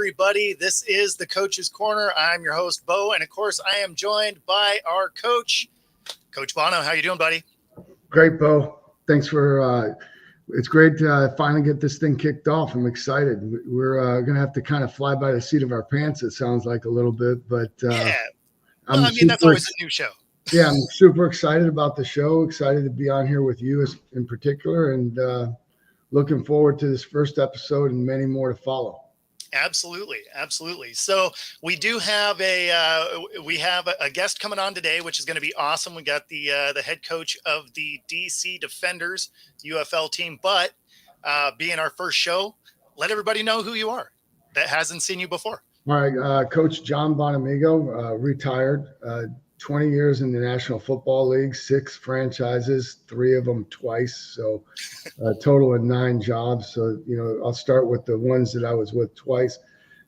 everybody. This is the Coach's Corner. I'm your host, Bo, and of course, I am joined by our coach, Coach Bono. How you doing, buddy? Great, Bo. Thanks for it's great to finally get this thing kicked off. I'm excited. We're going to have to kind of fly by the seat of our pants, it sounds like a little bit, but yeah. Well, that's always a new show. Yeah, I'm super excited about the show, excited to be on here with you in particular, and looking forward to this first episode and many more to follow. Absolutely. So we do have a guest coming on today, which is going to be awesome. We got the head coach of the DC Defenders UFL team, but being our first show, let everybody know who you are that hasn't seen you before. All right, Coach John Bonamigo, retired, 20 years in the National Football League, 6 franchises, 3 of them twice. So a total of 9 jobs. So, I'll start with the ones that I was with twice.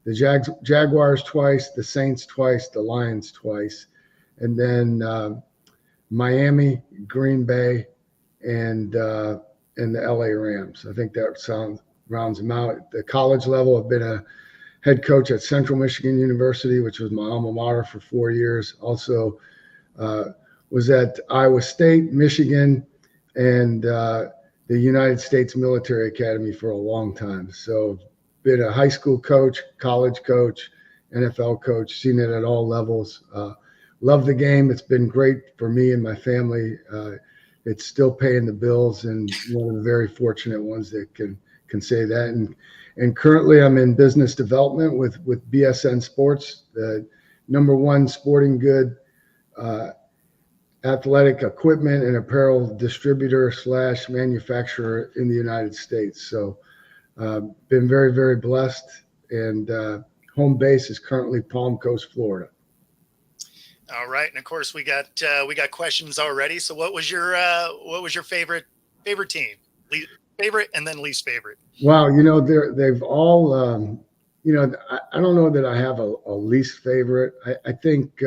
The Jaguars twice, the Saints twice, the Lions twice. And then Miami, Green Bay, and the LA Rams. I think that rounds them out. At the college level, I've been a head coach at Central Michigan University, which was my alma mater for 4 years. Also was at Iowa State, Michigan, and the United States Military Academy for a long time. So been a high school coach, college coach, NFL coach, seen it at all levels. Love the game. It's been great for me and my family. It's still paying the bills, and one of the very fortunate ones that can say that. And currently I'm in business development with BSN Sports, the #1 sporting good athletic equipment and apparel distributor / manufacturer in the United States. So been very, very blessed, and home base is currently Palm Coast, Florida. All right. And of course we got questions already. So what was your favorite team? Favorite and then least favorite? Wow, they've all, I don't know that I have a least favorite. I think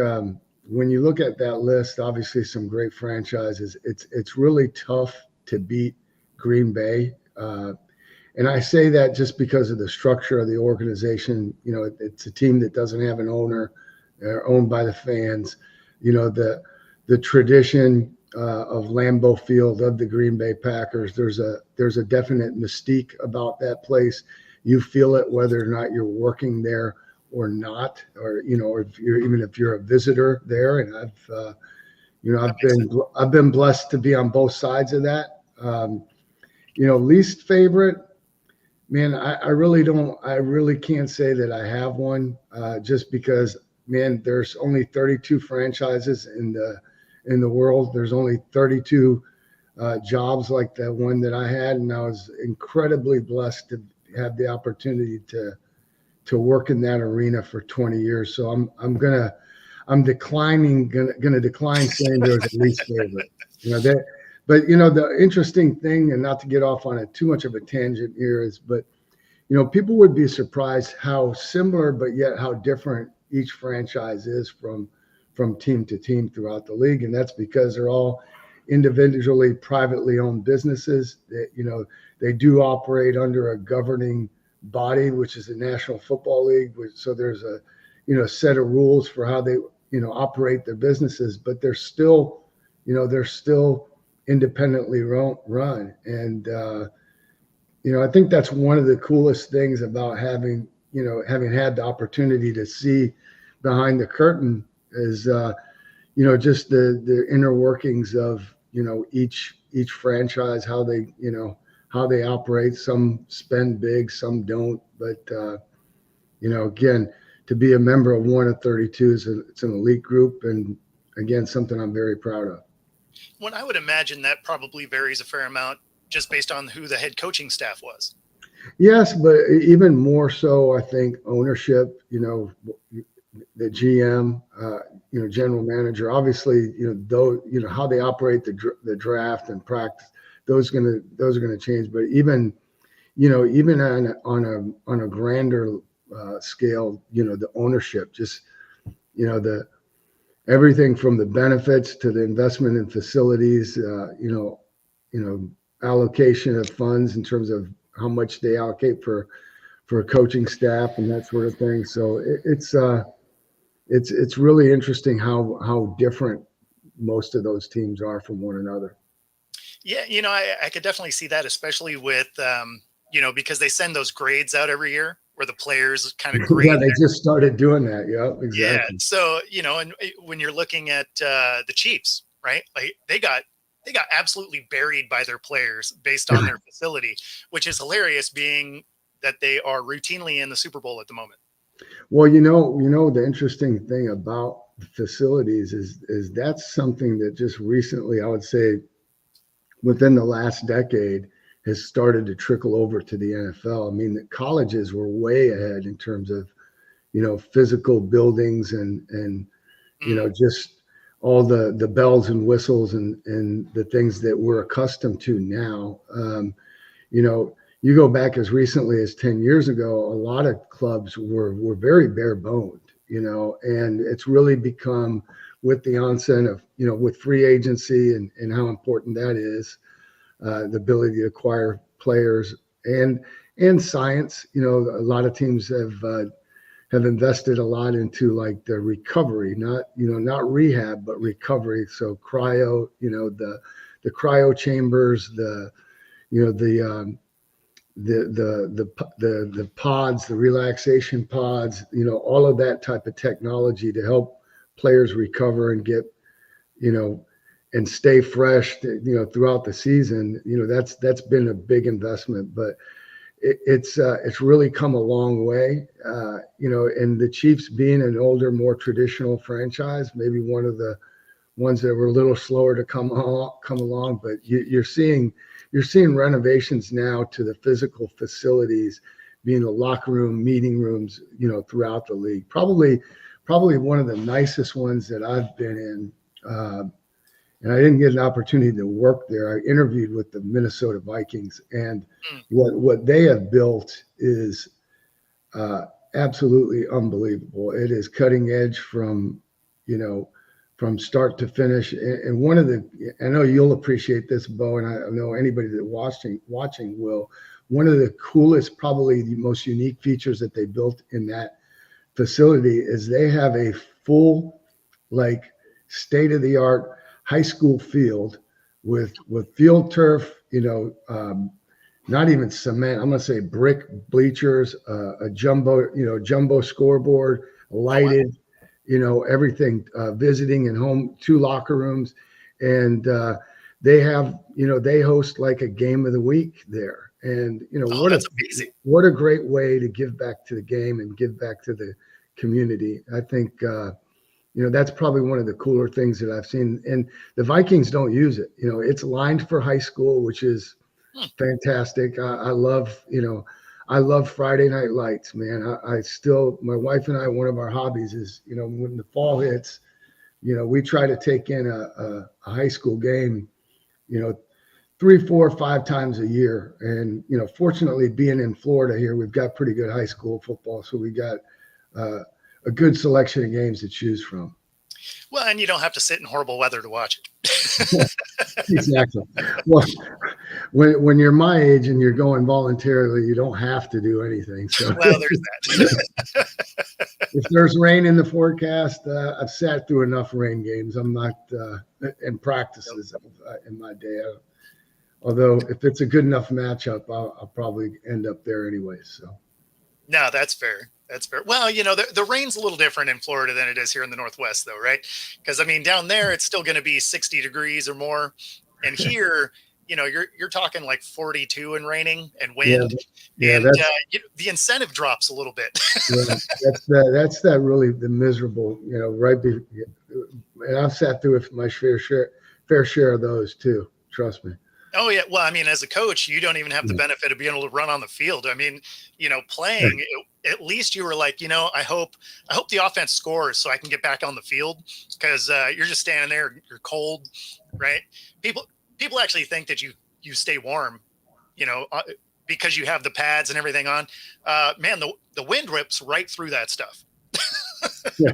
when you look at that list, obviously some great franchises. It's really tough to beat Green Bay, and I say that just because of the structure of the organization. It's a team that doesn't have an owner; they're owned by the fans. The tradition of Lambeau Field, of the Green Bay Packers. There's a definite mystique about that place. You feel it whether or not you're working there or not, or if you're a visitor there. And I've been blessed to be on both sides of that. Least favorite, man, I really can't say that I have one, just because, man, there's only 32 franchises in the world. There's only 32 jobs like the one that I had, and I was incredibly blessed to have the opportunity to work in that arena for 20 years. So I'm gonna decline saying there's a least favorite. But the interesting thing, and not to get off on too much of a tangent here, is people would be surprised how similar but yet how different each franchise is from team to team throughout the league. And that's because they're all individually privately owned businesses that, they do operate under a governing body, which is the National Football League. So there's a, set of rules for how they, operate their businesses, but they're still independently run. And, I think that's one of the coolest things about having had the opportunity to see behind the curtain is, just the inner workings of, each franchise, how they operate. Some spend big, some don't. But, again, to be a member of one of 32 it's an elite group. And again, something I'm very proud of. Well, I would imagine that probably varies a fair amount just based on who the head coaching staff was. Yes, but even more so, I think ownership, the GM, general manager, obviously, how they operate the draft and practice, those are going to change. But even on a grander scale, the ownership, just, everything from the benefits to the investment in facilities, allocation of funds in terms of how much they allocate for for a coaching staff and that sort of thing. So it's really interesting how different most of those teams are from one another. Yeah, I could definitely see that, especially with, because they send those grades out every year where the players kind of Yeah, grade. they just started doing that. Yeah, Yeah. exactly. So, and when you're looking at the Chiefs, right? Like they got absolutely buried by their players based on their facility, which is hilarious being that they are routinely in the Super Bowl at the moment. Well, the interesting thing about facilities is that's something that just recently, I would say, within the last decade, has started to trickle over to the NFL. I mean, the colleges were way ahead in terms of, physical buildings and just all the bells and whistles and the things that we're accustomed to now. You know, you go back as recently as 10 years ago, a lot of clubs were very bare boned, and it's really become with the onset of, with free agency and how important that is, the ability to acquire players and science. A lot of teams have invested a lot into like the recovery, not rehab, but recovery. So cryo, the cryo chambers, you know, the pods, the relaxation pods, all of that type of technology to help players recover and get, and stay fresh, throughout the season. That's been a big investment, but it's really come a long way. And the Chiefs being an older, more traditional franchise, maybe one of the ones that were a little slower to come along, but you're seeing renovations now to the physical facilities, being the locker room, meeting rooms, throughout the league. Probably one of the nicest ones that I've been in. And I didn't get an opportunity to work there. I interviewed with the Minnesota Vikings, and what they have built is absolutely unbelievable. It is cutting edge from start to finish. And I know you'll appreciate this, Bo, and I know anybody that watching will. One of the coolest, probably the most unique features that they built in that facility is they have a full, like, state-of-the-art high school field with field turf, not even cement. I'm going to say brick bleachers, a jumbo scoreboard, lighted, everything, visiting and home, 2 locker rooms. And they host like a game of the week there. And, That's amazing. what a great way to give back to the game and give back to the community. I think, that's probably one of the cooler things that I've seen. And the Vikings don't use it. It's lined for high school, which is fantastic. I love Friday night lights, man. I still, my wife and I, one of our hobbies is, when the fall hits, we try to take in a high school game, 3, 4, 5 times a year. And, fortunately, being in Florida here, we've got pretty good high school football. So we got a good selection of games to choose from. Well, and you don't have to sit in horrible weather to watch it. Exactly. Well, when you're my age and you're going voluntarily, you don't have to do anything. So, well, there's that. If there's rain in the forecast, I've sat through enough rain games. I'm not in practices in my day. Although if it's a good enough matchup, I'll probably end up there anyway. So. No, that's fair. That's fair. Well, the rain's a little different in Florida than it is here in the Northwest, though, right? Because down there it's still going to be 60 degrees or more, and here, you're talking like 42 and raining and wind, and the incentive drops a little bit. That's really the miserable, and I've sat through my fair share of those too. Trust me. Oh yeah. Well, as a coach, you don't even have the benefit of being able to run on the field. Playing, at least you were like, I hope the offense scores so I can get back on the field, because you're just standing there, you're cold, right? People actually think that you stay warm, because you have the pads and everything on. Man, the wind rips right through that stuff. Yeah.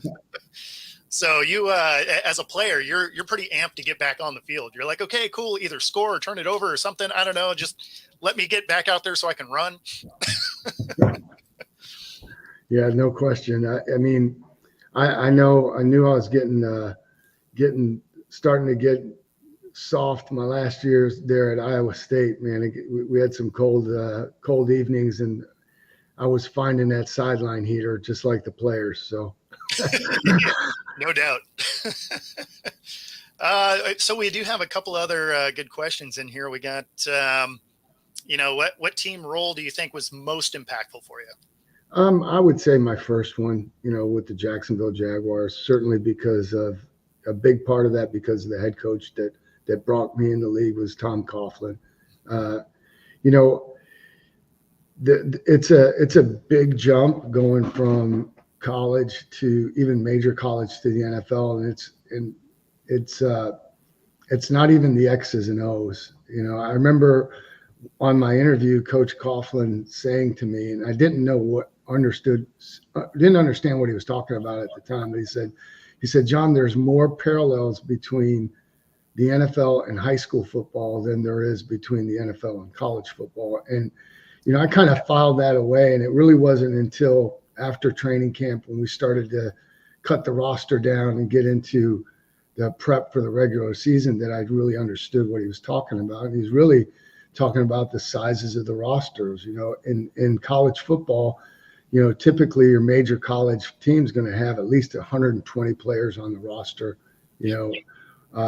So you, as a player, you're pretty amped to get back on the field. You're like, okay, cool, either score or turn it over or something. I don't know. Just let me get back out there so I can run. Yeah, no question. I mean, I knew I was starting to get soft my last years there at Iowa State. Man, we had some cold evenings, and I was finding that sideline heater just like the players. So, No doubt. So we do have a couple other good questions in here. We got, what team role do you think was most impactful for you? I would say my first one, with the Jacksonville Jaguars, certainly because of a big part of that because of the head coach that brought me in the league was Tom Coughlin. You know, it's a big jump going from college to even major college to the NFL, and it's not even the X's and O's. I remember on my interview, Coach Coughlin saying to me, and I didn't understand what he was talking about at the time, but he said, John, there's more parallels between the NFL and high school football than there is between the NFL and college football. And, I kind of filed that away, and it really wasn't until after training camp when we started to cut the roster down and get into the prep for the regular season that I really understood what he was talking about. And he's really talking about the sizes of the rosters. In college football, typically your major college team is going to have at least 120 players on the roster,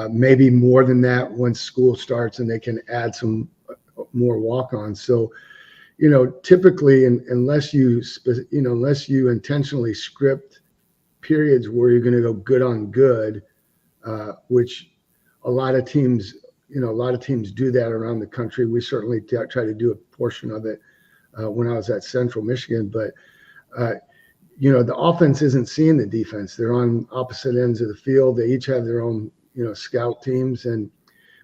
maybe more than that once school starts and they can add some more walk-ons. So, typically, unless you intentionally script periods where you're going to go good on good, which a lot of teams do that around the country. We certainly try to do a portion of it when I was at Central Michigan, but the offense isn't seeing the defense. They're on opposite ends of the field. They each have their own, scout teams, and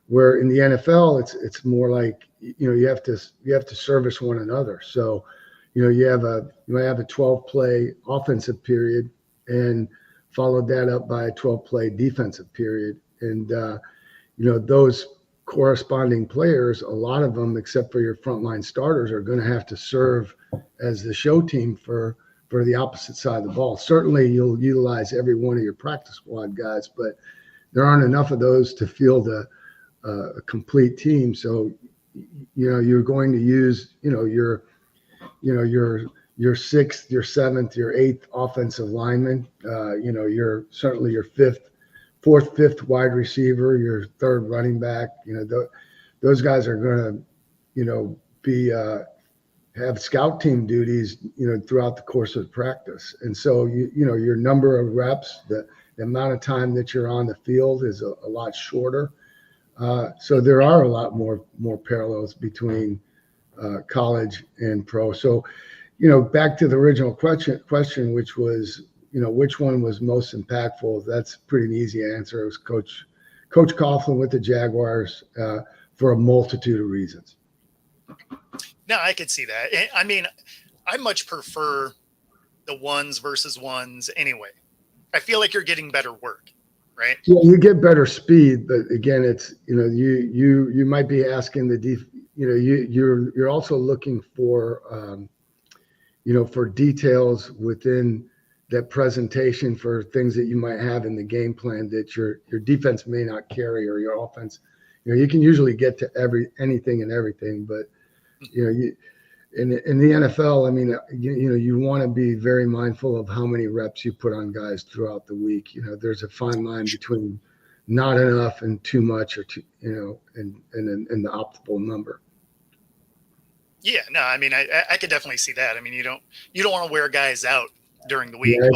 where in the NFL, it's more like, you have to service one another. So, you have a 12-play offensive period and followed that up by a 12-play defensive period. And, those corresponding players, a lot of them, except for your frontline starters, are going to have to serve as the show team for the opposite side of the ball. Certainly, you'll utilize every one of your practice squad guys, but there aren't enough of those to field a complete team. So, you're going to use, your sixth, your seventh, your eighth offensive lineman. Certainly your fourth, fifth wide receiver, your third running back. Those guys are going to, have scout team duties, throughout the course of practice. And so, your number of reps, the amount of time that you're on the field is a lot shorter. So there are a lot more parallels between college and pro. So, back to the original question, which was, which one was most impactful? That's pretty an easy answer. It was Coach Coughlin with the Jaguars for a multitude of reasons. No, I could see that. I mean, I much prefer the ones versus ones anyway. I feel like you're getting better work, right? Yeah, you get better speed, but again, it's you might be asking you're also looking for for details within that presentation for things that you might have in the game plan that your defense may not carry, or your offense. You can usually get to anything and everything, but in the NFL, I mean, you want to be very mindful of how many reps you put on guys throughout the week. There's a fine line between not enough and too much, or and the optimal number. Yeah, no, I mean, I could definitely see that. I mean, you don't want to wear guys out during the week. Yeah,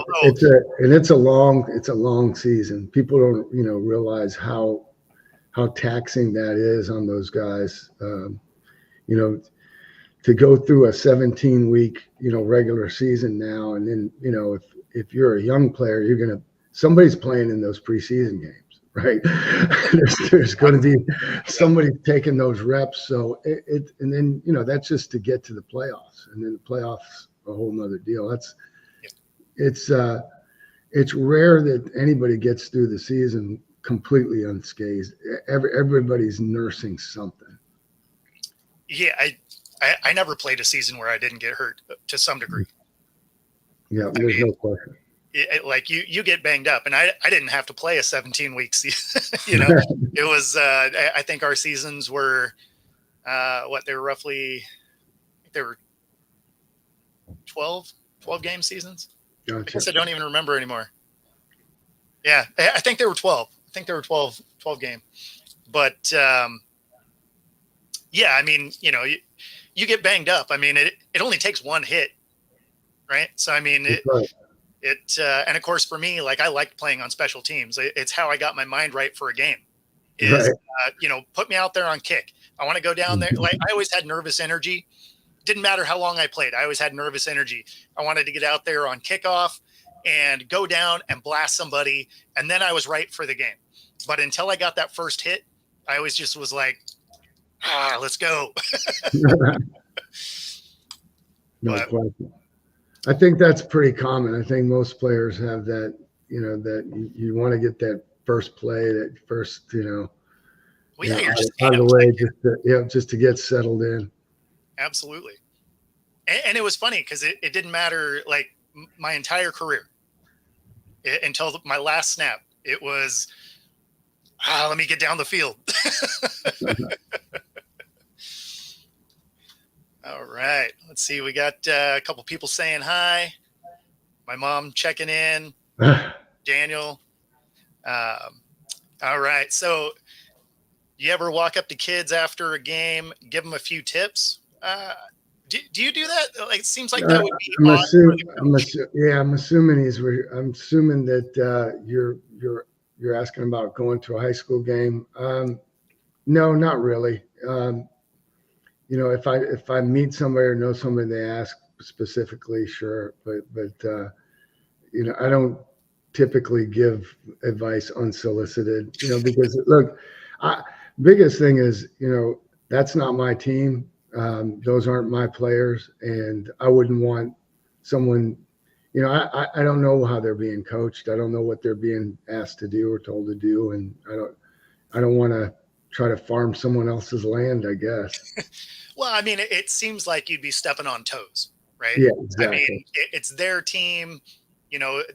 it's a long season. People don't realize how taxing that is on those guys. To go through a 17-week, regular season now, and then, if you're a young player, somebody's playing in those preseason games, right? there's going to be somebody taking those reps. So and then, that's just to get to the playoffs, and then the playoffs a whole nother deal. It's rare that anybody gets through the season completely unscathed. Everybody's nursing something. Yeah, I never played a season where I didn't get hurt to some degree. Yeah, I there's mean, no question. like you get banged up, and I didn't have to play a 17-week season. It was I think our seasons were they were roughly, they were 12 game seasons. I Gotcha. guess I don't even remember anymore. Yeah, I think they were 12. I think they were 12 game. But yeah, I mean, you get banged up. I mean, it only takes one hit, right? So I mean, That's right. and of course for me, like, I liked playing on special teams. It's how I got my mind right for a game. Is Right. put me out there on kick. I want to go down there. Like, I always had nervous energy. Didn't matter how long I played. I always had nervous energy. I wanted to get out there on kickoff and go down and blast somebody, and then I was right for the game. But until I got that first hit, I always just was like, let's go. No But question. I think that's pretty common. I think most players have that, that you want to get that first play, that first, well, yeah, you're just out of the amped. way, just to get settled in. Absolutely. And it was funny because it didn't matter, like, my entire career until my last snap. It was, let me get down the field. All right. Let's see. We got a couple people saying hi. My mom checking in. Daniel. All right. So, you ever walk up to kids after a game, give them a few tips? Do you do that? Like, it seems like that would be I'm odd. I'm assuming that you're asking about going to a high school game. No, not really. If I meet somebody or know somebody, they ask specifically, sure. But I don't typically give advice unsolicited, because look, biggest thing is, that's not my team. Those aren't my players, and I wouldn't want someone, I don't know how they're being coached. I don't know what they're being asked to do or told to do. And I don't want to try to farm someone else's land, I guess. Well, I mean, it seems like you'd be stepping on toes, right? Yeah, I exactly. mean, it's their team.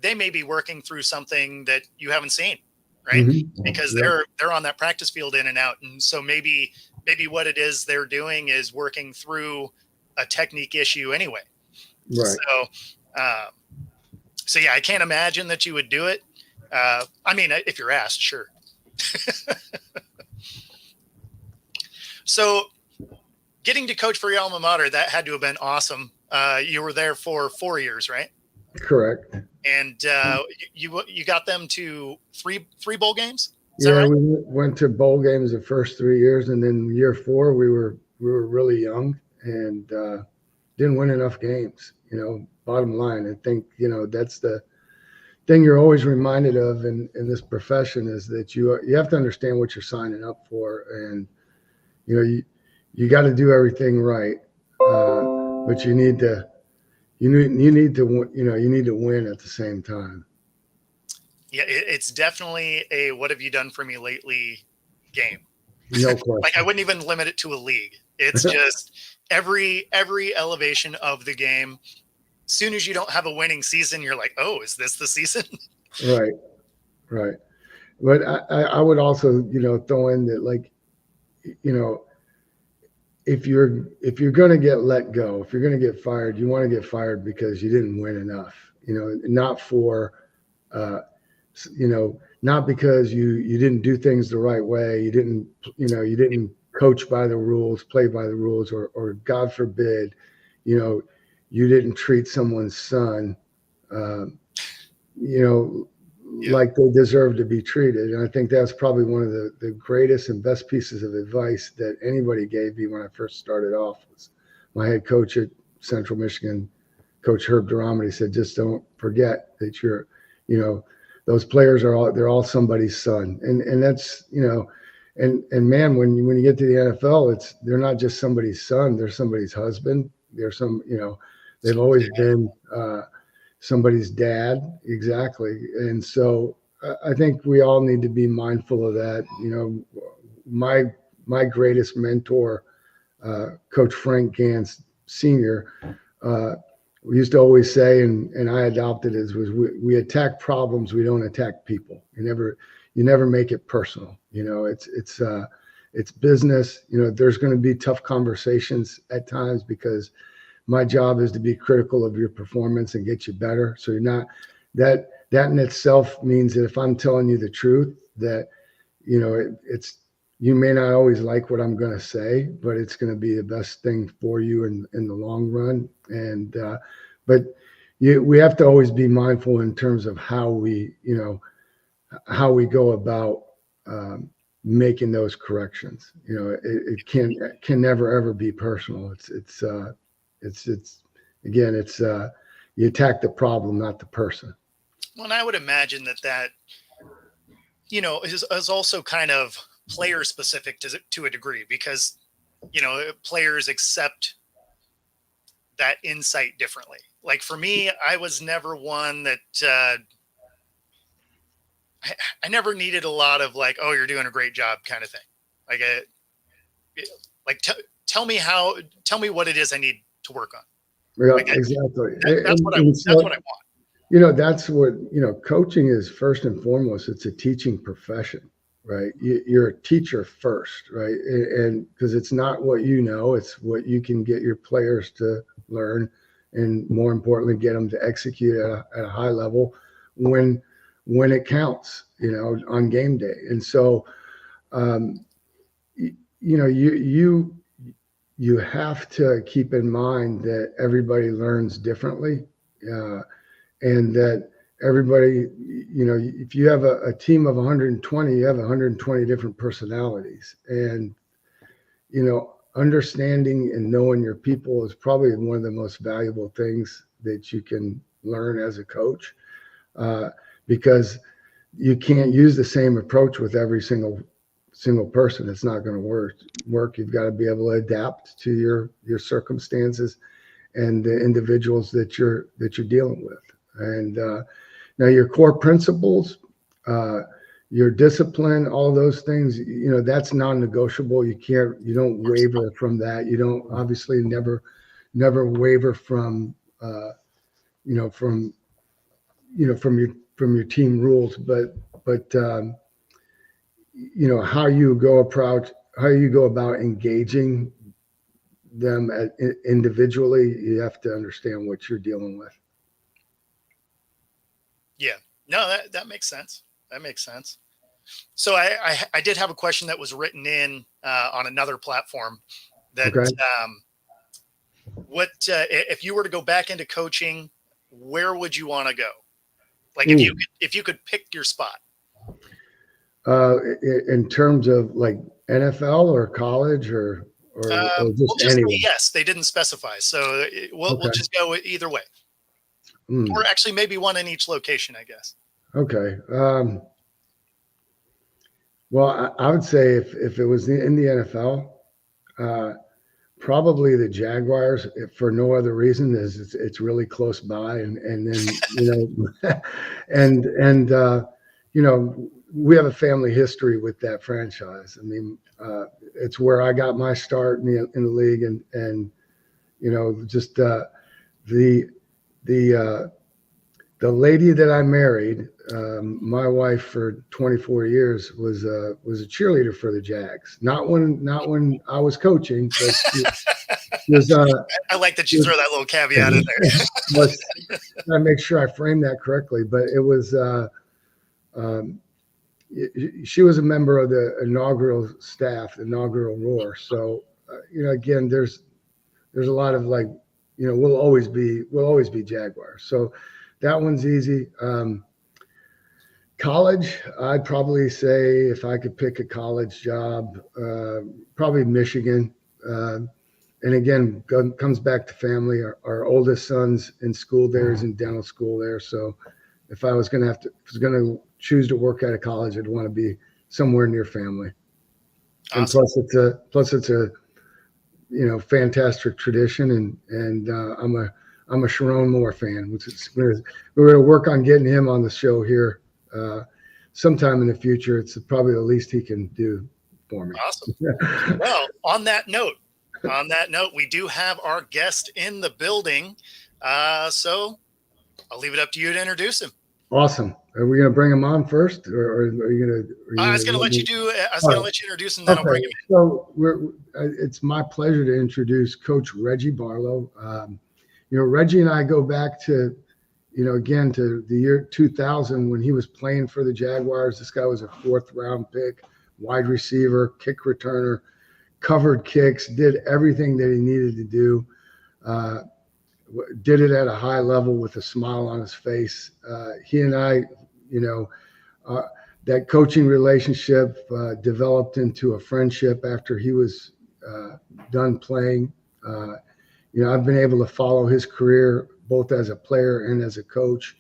They may be working through something that you haven't seen, right? Mm-hmm. Because Yep. they're on that practice field in and out, and so maybe what it is they're doing is working through a technique issue anyway. Right. So yeah, I can't imagine that you would do it. I mean, if you're asked, sure. So, getting to coach for your alma mater, that had to have been awesome. You were there for 4 years, right? Correct. And you got them to three bowl games. Yeah, right? we went to bowl games the first 3 years, and then year 4 we were really young and didn't win enough games. Bottom line, I think that's the thing you're always reminded of in this profession, is that you have to understand what you're signing up for, and you got to do everything right, but you need to win at the same time. Yeah, it's definitely a "what have you done for me lately" game. No question. Like, I wouldn't even limit it to a league. It's just every elevation of the game. As soon as you don't have a winning season, you're like, oh, is this the season? Right. But I would also, throw in that, like, if you're going to get let go, if you're going to get fired, you want to get fired because you didn't win enough, not for, not because you didn't do things the right way. You didn't coach by the rules, play by the rules, or God forbid, you didn't treat someone's son, like they deserve to be treated. And I think that's probably one of the greatest and best pieces of advice that anybody gave me when I first started off. Was my head coach at Central Michigan, Coach Herb Duramity, said, just don't forget that those players they're all somebody's son. And that's, and man, when you get to the NFL, they're not just somebody's son, they're somebody's husband. They're they've always been somebody's dad. Exactly. And so I think we all need to be mindful of that. My greatest mentor, Coach Frank Gans Sr., we used to always say, and I adopted it, was we attack problems, we don't attack people. You never make it personal. It's business. There's going to be tough conversations at times because my job is to be critical of your performance and get you better. So you're not that in itself means that if I'm telling you the truth, that it's you may not always like what I'm going to say, but it's going to be the best thing for you in the long run. And but we have to always be mindful in terms of how we go about making those corrections. It can never ever be personal. It's again, you attack the problem, not the person. Well, and I would imagine that is also kind of player specific to a degree, because players accept that insight differently. Like for me, I was never one that I never needed a lot of like, oh, you're doing a great job kind of thing. Tell me what it is I need to work on. Yeah, exactly. That's what I want. That's what, coaching is first and foremost. It's a teaching profession, right? You're a teacher first, right? And because it's not what it's what you can get your players to learn, and more importantly, get them to execute at a high level when it counts, on game day. And so, you have to keep in mind that everybody learns differently. And that everybody, if you have a team of 120, you have 120 different personalities. And, understanding and knowing your people is probably one of the most valuable things that you can learn as a coach, because you can't use the same approach with every single person. It's not going to work. You've got to be able to adapt to your circumstances and the individuals that you're dealing with. And now your core principles, your discipline, all those things, that's non-negotiable. You don't waver from that. You don't obviously never waver from your team rules, but how you go about engaging them individually, you have to understand what you're dealing with. Yeah, no, that makes sense. That makes sense. So I did have a question that was written in on another platform that, okay. If you were to go back into coaching, where would you want to go? Like if you could pick your spot. In terms of like NFL or college or just anywhere? Yes, they didn't specify. So we'll just go either way. Or actually maybe one in each location, I guess. Okay. Well, I would say if it was in the NFL, probably the Jaguars, if for no other reason, is it's really close by, and then we have a family history with that franchise. I mean, it's where I got my start in the league, and just the lady that I married, my wife for 24 years, was a cheerleader for the Jags. Not when I was coaching, but she was. I like that you throw that little caveat in there. I make sure I frame that correctly, but it was. She was a member of the inaugural staff, inaugural roar. So, again, there's a lot of we'll always be Jaguars. So that one's easy. College, I'd probably say if I could pick a college job, probably Michigan. And again, comes back to family. Our oldest son's in school there, is in dental school there. So if I was going to choose to work out of college, I'd want to be somewhere near family. Awesome. And plus it's a fantastic tradition, and I'm a Sharon Moore fan, which is we're going to work on getting him on the show here sometime in the future. It's probably the least he can do for me. Awesome. Well, on that note, we do have our guest in the building. So I'll leave it up to you to introduce him. Awesome. Are we going to bring him on first, or are you going to? I was going to let you do. I was All going to right. let you introduce him, then I'll bring Okay. him So it's my pleasure to introduce Coach Reggie Barlow. Reggie and I go back to, again to the year 2000 when he was playing for the Jaguars. This guy was a 4th-round pick, wide receiver, kick returner, covered kicks, did everything that he needed to do. Did it at a high level with a smile on his face. He and I, uh, that coaching relationship developed into a friendship after he was done playing. I've been able to follow his career both as a player and as a coach.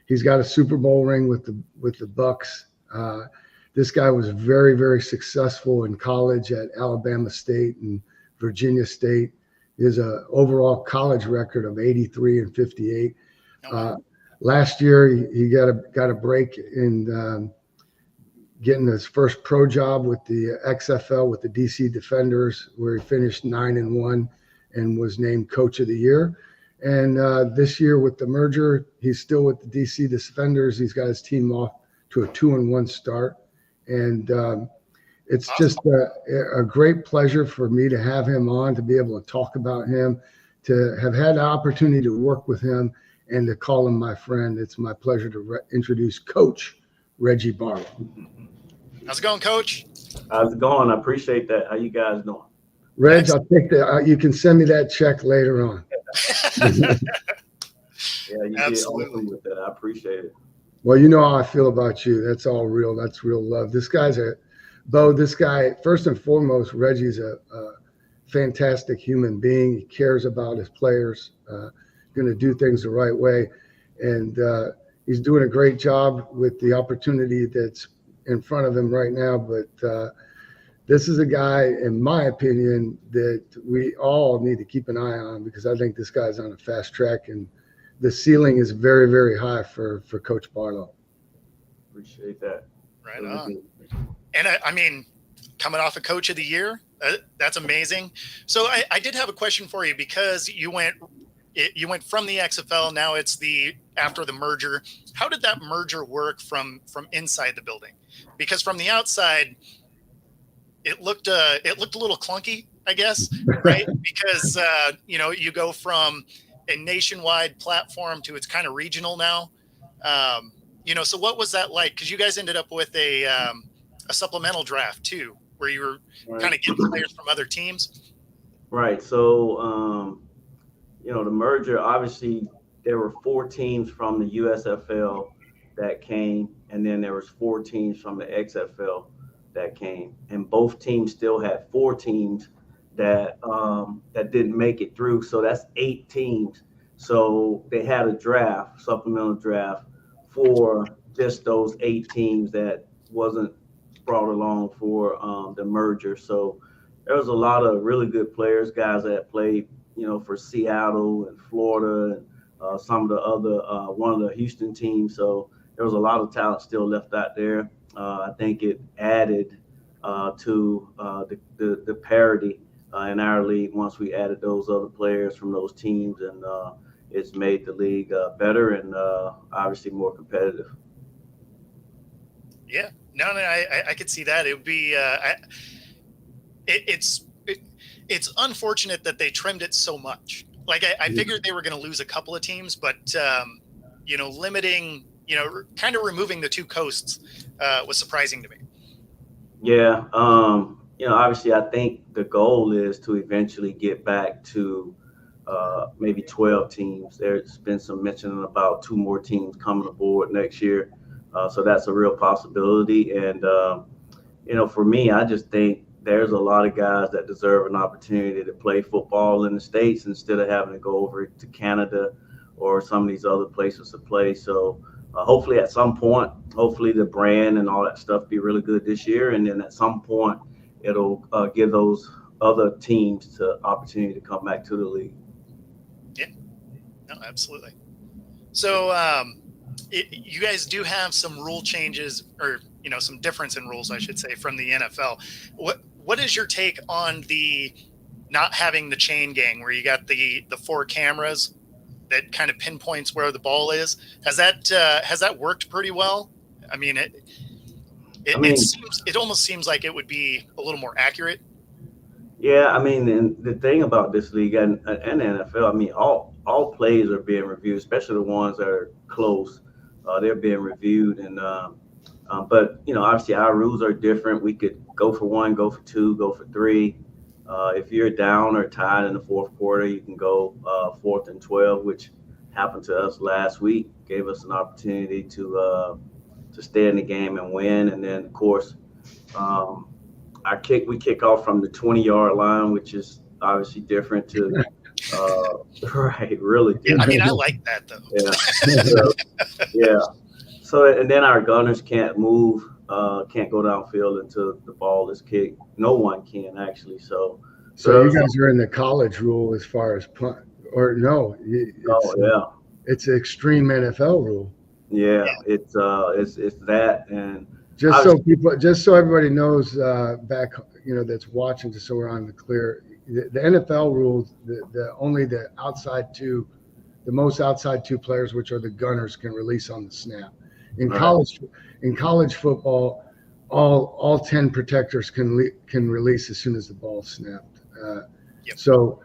He's got a Super Bowl ring with the Bucks. This guy was very, very successful in college at Alabama State and Virginia State. He has an overall college record of 83 and 58. Last year, he got a break in getting his first pro job with the XFL with the DC Defenders, where he finished 9-1 and was named Coach of the Year. And this year with the merger, he's still with the DC Defenders. He's got his team off to a 2-1 start. And it's Awesome. just a great pleasure for me to have him on, to be able to talk about him, to have had the opportunity to work with him, and to call him my friend. It's my pleasure to introduce Coach Reggie Barlow. How's it going, Coach? How's it going? I appreciate that. How you guys doing? Reg, Excellent. I'll take that. You can send me that check later on. Yeah, you did Absolutely. awesome with that. I appreciate it. Well, you know how I feel about you. That's all real. That's real love. This guy, first and foremost, Reggie's a fantastic human being. He cares about his players, going to do things the right way. And he's doing a great job with the opportunity that's in front of him right now. But this is a guy, in my opinion, that we all need to keep an eye on, because I think this guy's on a fast track, and the ceiling is very, very high for Coach Barlow. Appreciate that. Right Really on. good. And I mean, coming off a Coach of the Year, that's amazing. So I did have a question for you, because you went from the XFL. Now it's after the merger. How did that merger work from inside the building? Because from the outside, it looked a little clunky, I guess, right? Because you go from a nationwide platform to it's kind of regional now. So what was that like? Because you guys ended up with a supplemental draft too, where you were kind of getting players from other teams. Right. So, the merger, obviously, there were 4 teams from the USFL that came, and then there was 4 teams from the XFL that came, and both teams still had 4 teams that didn't make it through. So that's 8 teams. So they had a supplemental draft for just those 8 teams that wasn't brought along for the merger. So there was a lot of really good players, guys that played, for Seattle and Florida and some of the other one of the Houston teams. So there was a lot of talent still left out there. I think it added to the parity in our league once we added those other players from those teams, and it's made the league better and obviously more competitive. Yeah, no, I could see that. It would be. It's unfortunate that they trimmed it so much. Like I figured they were going to lose a couple of teams, but limiting, kind of removing the 2 coasts was surprising to me. Yeah, obviously, I think the goal is to eventually get back to maybe 12 teams. There's been some mention about 2 more teams coming aboard next year, so that's a real possibility. And for me, I just think there's a lot of guys that deserve an opportunity to play football in the States instead of having to go over to Canada or some of these other places to play. So hopefully at some point, the brand and all that stuff be really good this year. And then at some point, it'll give those other teams the opportunity to come back to the league. Yeah, no, absolutely. So you guys do have some rule changes, or some difference in rules, I should say, from the NFL. What is your take on the not having the chain gang, where you got the 4 cameras that kind of pinpoints where the ball is. Has that worked pretty well? I mean, it almost seems like it would be a little more accurate. Yeah, I mean, and the thing about this league and the NFL, I mean, all plays are being reviewed, especially the ones that are close. They're being reviewed, and but obviously our rules are different. We could go for one, go for two, go for three. If you're down or tied in the fourth quarter, you can go 4th and 12, which happened to us last week. Gave us an opportunity to stay in the game and win, and then of course. We kick off from the 20-yard line, which is obviously different to, right, really different. I mean, I like that though. Yeah. So, and then our gunners can't move, can't go downfield until the ball is kicked. No one can actually. So you guys are in the college rule as far as punt, or no? It's an extreme NFL rule. Yeah, it's that, and just so everybody knows back, that's watching, just so we're on the clear, the NFL rules, only the most outside two players, which are the gunners, can release on the snap. In college football, all 10 protectors can release as soon as the ball's snapped. So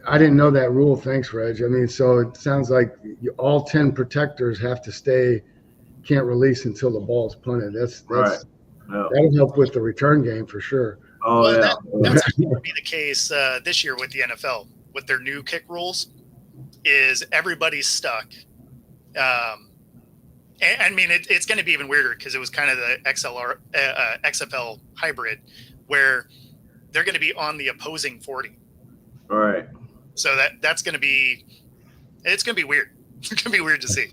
I didn't know that rule. Thanks, Reg. I mean, so it sounds like all 10 protectors have to can't release until the ball's punted. That'll help with the return game for sure. That's actually going to be the case this year with the NFL with their new kick rules. Is everybody's stuck? I mean, it's going to be even weirder because it was kind of the XFL hybrid where they're going to be on the opposing 40. All right. So it's going to be weird. It's going to be weird to see.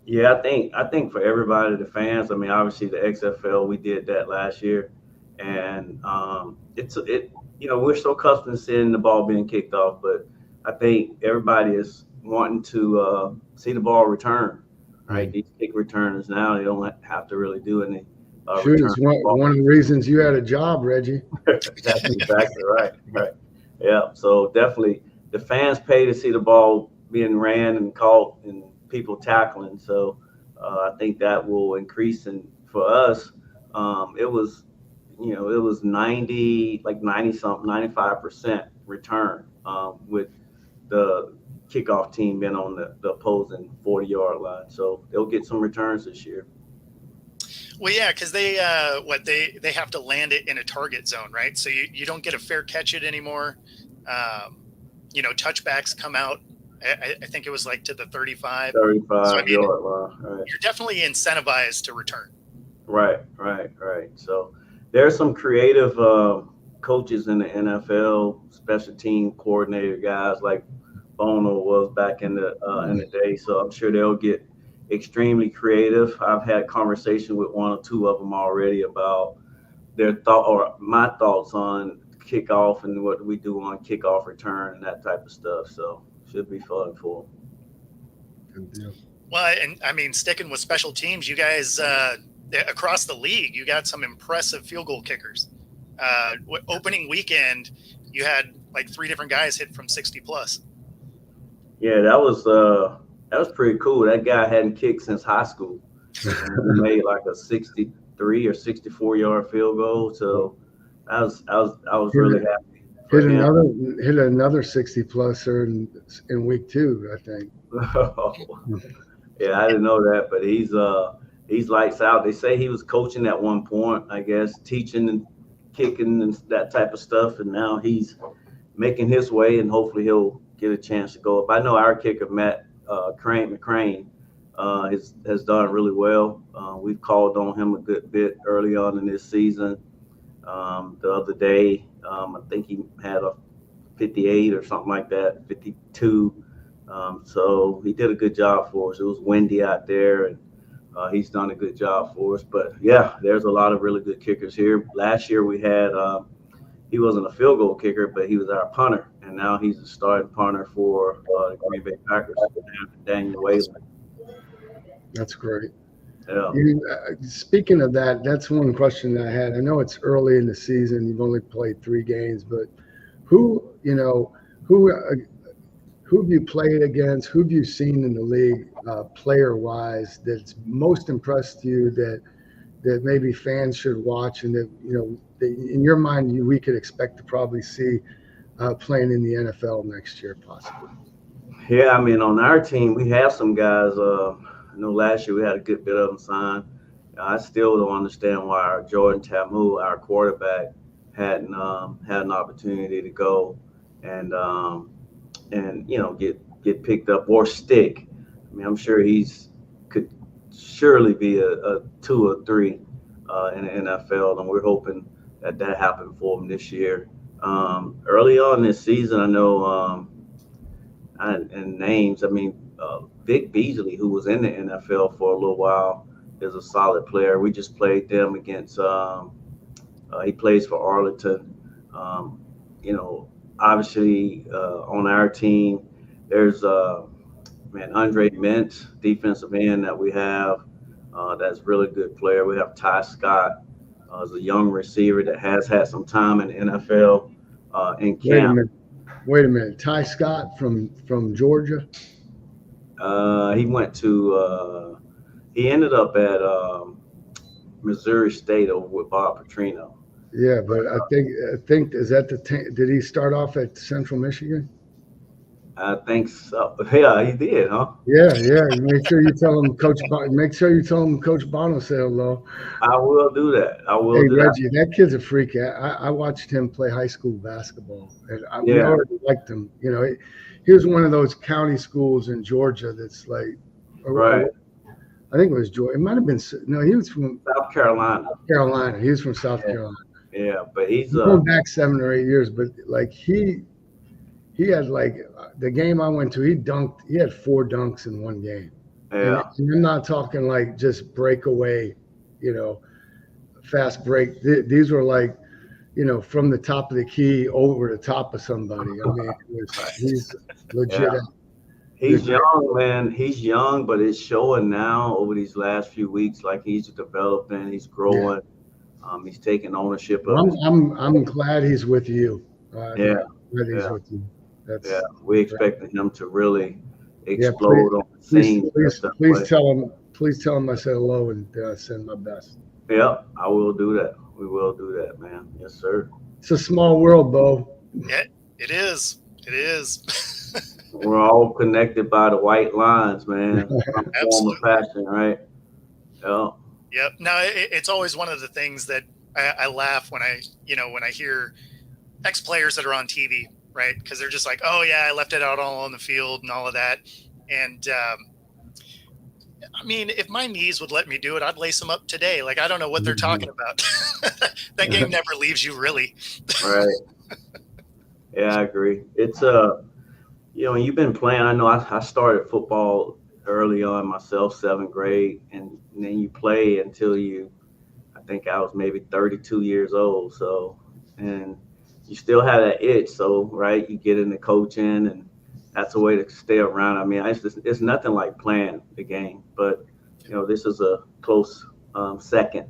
Yeah, I think for everybody, the fans, I mean, obviously the XFL, we did that last year, and we're so accustomed to seeing the ball being kicked off, but I think everybody is wanting to see the ball return, right? These kick returners now, they don't have to really do any it's one of the reasons you had a job, Reggie. That's exactly right. Yeah, so definitely the fans pay to see the ball being ran and caught and people tackling. So I think that will increase. And for us, it was 90 something, 95% return with the kickoff team being on the opposing 40-yard line. So they'll get some returns this year. Well, yeah, because they have to land it in a target zone, right? So you don't get a fair catch it anymore. Touchbacks come out. I think it was like to the 35. 35 so, I mean, yard line. Right. You're definitely incentivized to return. Right. So there's some creative coaches in the NFL, special team coordinator guys like Bono was back in the day. So I'm sure they'll get extremely creative. I've had conversation with one or two of them already about their my thoughts on kickoff and what we do on kickoff return and that type of stuff. So should be fun for them. Well, and I mean, sticking with special teams, you guys across the league, you got some impressive field goal kickers. Opening weekend, you had like 3 different guys hit from 60 plus. Yeah, that was pretty cool. That guy hadn't kicked since high school. He made like a 63 or 64-yard field goal. So I was really happy. Hit another 60 pluser in week 2, I think. Yeah, I didn't know that, but he's lights out. They say he was coaching at one point, I guess, teaching and kicking and that type of stuff, and now he's making his way, and hopefully he'll get a chance to go up. I know our kicker, Matt McCrane, has done really well. We've called on him a good bit early on in this season. The other day, I think he had a 58 or something like that, 52. So he did a good job for us. It was windy out there, and he's done a good job for us. But yeah, there's a lot of really good kickers here. Last year we had, he wasn't a field goal kicker, but he was our punter, and now he's a starting punter for the Green Bay Packers, Daniel Whalen. That's great. Yeah. Speaking of that, that's one question that I had. I know it's early in the season. You've only played 3 games, but who who have you played against? Who have you seen in the league, player-wise, that's most impressed you that maybe fans should watch, and that that in your mind we could expect to probably see playing in the NFL next year, possibly? Yeah, I mean, on our team, we have some guys. I know last year we had a good bit of them signed. I still don't understand why our Jordan Tamu, our quarterback, hadn't had an opportunity to go and get picked up or stick. I mean, I'm sure could surely be a 2 or 3 in the NFL, and we're hoping that happened for him this year. Early on this season, I know. And names, I mean, Vic Beasley, who was in the NFL for a little while, is a solid player. We just played them against. He plays for Arlington. Obviously on our team, there's Andre Mintz, defensive end that we have. That's a really good player. We have Ty Scott, as a young receiver that has had some time in the NFL in camp. Wait a minute. Ty Scott from Georgia? He went to he ended up at Missouri State over with Bob Petrino. Yeah, but I think is that did he start off at Central Michigan? I think so. Yeah, he did, huh? Yeah. Make sure you tell him Coach Bono said hello. I will do that. Hey, Reggie, that kid's a freak. I watched him play high school basketball, and we already liked him. He was one of those county schools in Georgia that's like, right. I think it was Georgia. It might have been. No, he was from South Carolina. He was from South Carolina. Yeah, but he's going back 7 or 8 years. But like he had like the game I went to. He dunked. He had 4 dunks in one game. Yeah. And I'm not talking like just breakaway, fast break. These were like, from the top of the key over the top of somebody. I mean, he's legit. Yeah. He's young, man. He's young, but it's showing now over these last few weeks. Like he's developing, he's growing. He's taking ownership of. I'm glad he's with you. Glad he's with you. We're expecting him to really explode on the scene. Please tell him I said hello and send my best. Yeah, I will do that. We will do that, man. Yes, sir. It's a small world, Bo. Yeah, it is. It is. We're all connected by the white lines, man. Absolutely. Passion, right? Yeah. Yep. No, it's always one of the things that I laugh when I hear ex-players that are on TV, right? Because they're just like, oh yeah, I left it out all on the field and all of that. And I mean, if my knees would let me do it, I'd lace them up today. Like, I don't know what they're talking about. That game never leaves you, really. Right. Yeah, I agree. It's you've been playing. I know I started football early on myself, 7th grade, and then you play until I think I was maybe 32 years old. So, and you still have that itch. So, right, you get into coaching, and that's a way to stay around. I mean, it's nothing like playing the game, but this is a close second,